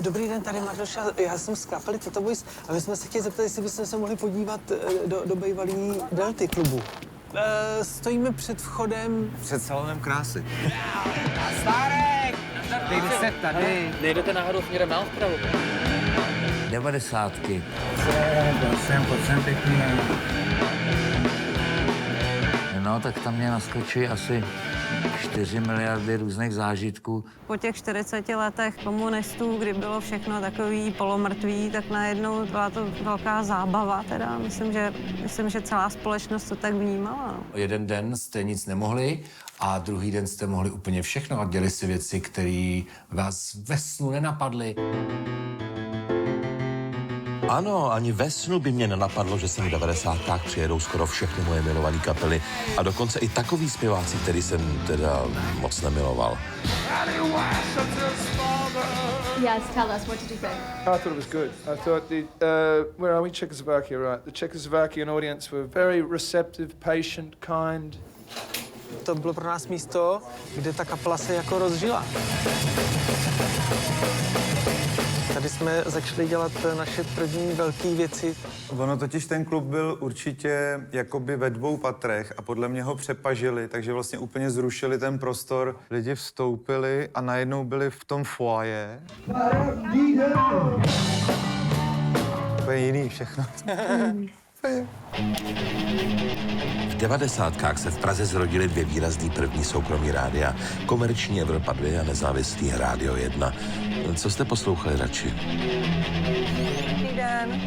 Dobrý den, tady Mardoša, já jsem z kapely Toto Boys a my jsme se chtěli zeptat, jestli bychom se mohli podívat do bývalý delty klubu. Stojíme před vchodem... Před salonem krásy. Stárek! Dejte se tady. Nejdete náhodou směrem na Ostravu? 90. Pojď sem pěkně. No, tak tam mě naskočí asi 4 miliardy různých zážitků. Po těch 40 letech komunistů, kdy bylo všechno takový polomrtvý, tak najednou byla to velká zábava. Teda myslím, že celá společnost to tak vnímala. No. Jeden den jste nic nemohli a druhý den jste mohli úplně všechno a děli si věci, které vás ve snu nenapadly. Ano, ani ve snu by mě nenapadlo, že sem v 90. přijedou skoro všechny moje milované kapely a dokonce i takový zpěváci, který jsem teda moc nemiloval. Yes, tell us, what did you think? I thought it was good. I thought where are we? Czechoslovakia, right? The Czechoslovakian audience were very receptive, patient, kind. To bylo pro nás místo, kde ta kapela se jako rozžila. Tady jsme začali dělat naše první velké věci. Ono totiž ten klub byl určitě jakoby ve 2 patrech a podle mě ho přepažili, takže vlastně úplně zrušili ten prostor. Lidi vstoupili a najednou byli v tom foyer. To je jiný všechno. V 90. se v Praze zrodily 2 výrazný první soukromí rádia. Komerční Evropa 2 a nezávislý Rádio 1. Co jste poslouchali radši? Dobrý den.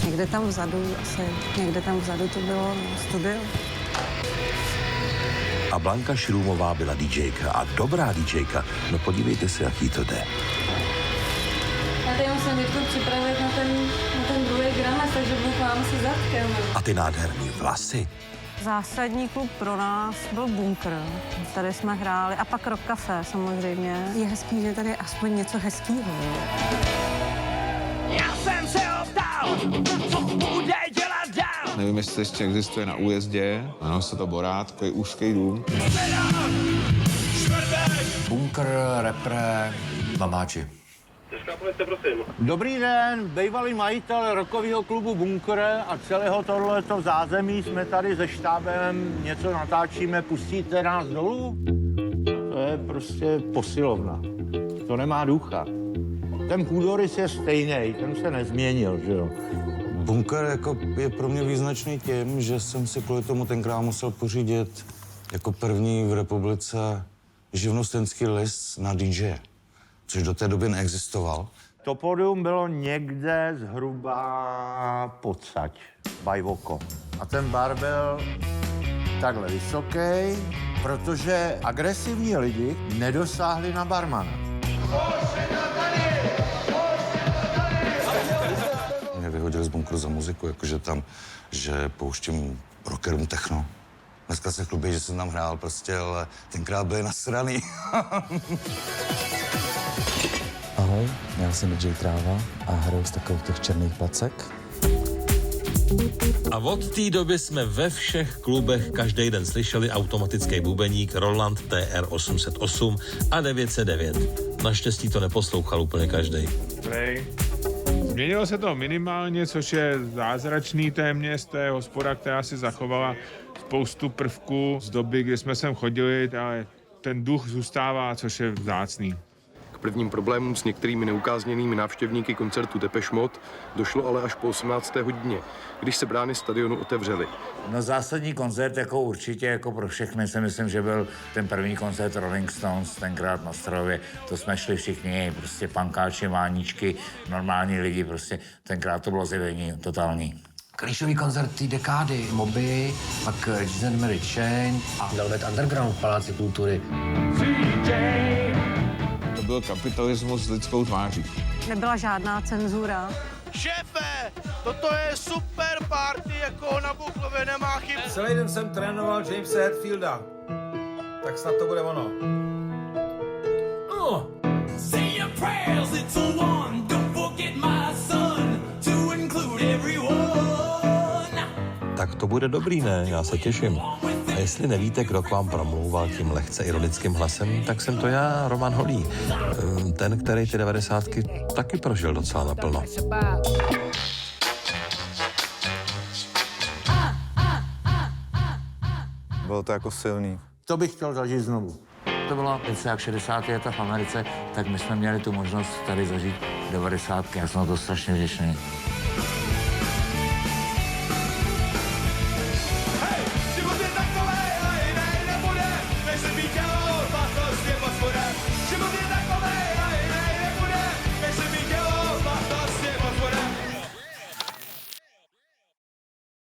Někde tam vzadu to bylo studio. A Blanka Šrůmová byla DJka a dobrá DJka. No podívejte se, jaký to jde. Já tady musím něco připravit na ten druhý gramec, takže bůhám si zadkem. A ty nádherný vlasy. Zásadní klub pro nás byl Bunkr. Tady jsme hráli. A pak Rock Café samozřejmě. Je hezký, že tady je aspoň něco hezkýho. Já jsem se optal, co bude dělat dál. Nevím, jestli ještě existuje na Újezdě. Ano, se to Borát, takový úzký dům. Bunkr, repre, mamáči. Dobrý den, bývalý majitel rockového klubu Bunkr a celého tohleto zázemí jsme tady se štábem něco natáčíme, pustíte nás dolů? To je prostě posilovna, to nemá ducha. Ten půdorys je stejný, ten se nezměnil, že jo? Bunkr jako je pro mě význačný tím, že jsem si kvůli tomu tenkrát musel pořídit jako první v republice živnostenský list na DJ, což do té doby neexistoval. To pódium bylo někde zhruba podsaď, bajvoko. A ten bar byl takhle vysoký, protože agresivní lidi nedosáhli na barmana. Mě vyhodili z bunkru za muziku, jakože tam, že pouštím rockerům techno. Dneska se chlubí, že jsem tam hrál prostě, ale tenkrát byli nasraný. Ahoj, já jsem DJ Tráva a hraju z takových těch černých placek. A od té doby jsme ve všech klubech každý den slyšeli automatický bubeník Roland TR-808 a 909. Naštěstí to neposlouchal úplně každý. Změnilo se to minimálně, což je zázračný téměř, to je hospoda, která si zachovala spoustu prvků z doby, kdy jsme sem chodili, ale ten duch zůstává, což je vzácný. K prvním problémům s některými neukázněnými návštěvníky koncertu Depeche Mode došlo ale až po 18. hodině, když se brány stadionu otevřely. No zásadní koncert jako určitě jako pro všechny si myslím, že byl ten první koncert Rolling Stones tenkrát na Ostrově. To jsme šli všichni, prostě pankáči, máničky, normální lidi, prostě tenkrát to bylo zjevení totální. Klíčový koncert té dekády, Moby, pak Jesus and Mary Chain a Velvet Underground v Paláci kultury. To byl kapitalismus s lidskou tváří. Nebyla žádná cenzura. Šéfe, toto je super party, jako na Buklově nemá chyb. Celý den jsem trénoval Jamesa Hetfielda. Tak snad to bude ono. Say your prayers, it's a one. Don't forget my son, to include everyone. Tak to bude dobrý, ne? Já se těším. A jestli nevíte, kdo k vám promlouval tím lehce ironickým hlasem, tak jsem to já, Roman Holý. Ten, který ty 90 taky prožil docela naplno. Bylo to jako silný. To bych chtěl zažít znovu. To bylo něco jak 60. leta v Americe, tak my jsme měli tu možnost tady zažít 90. Já jsem na to strašně vděčný.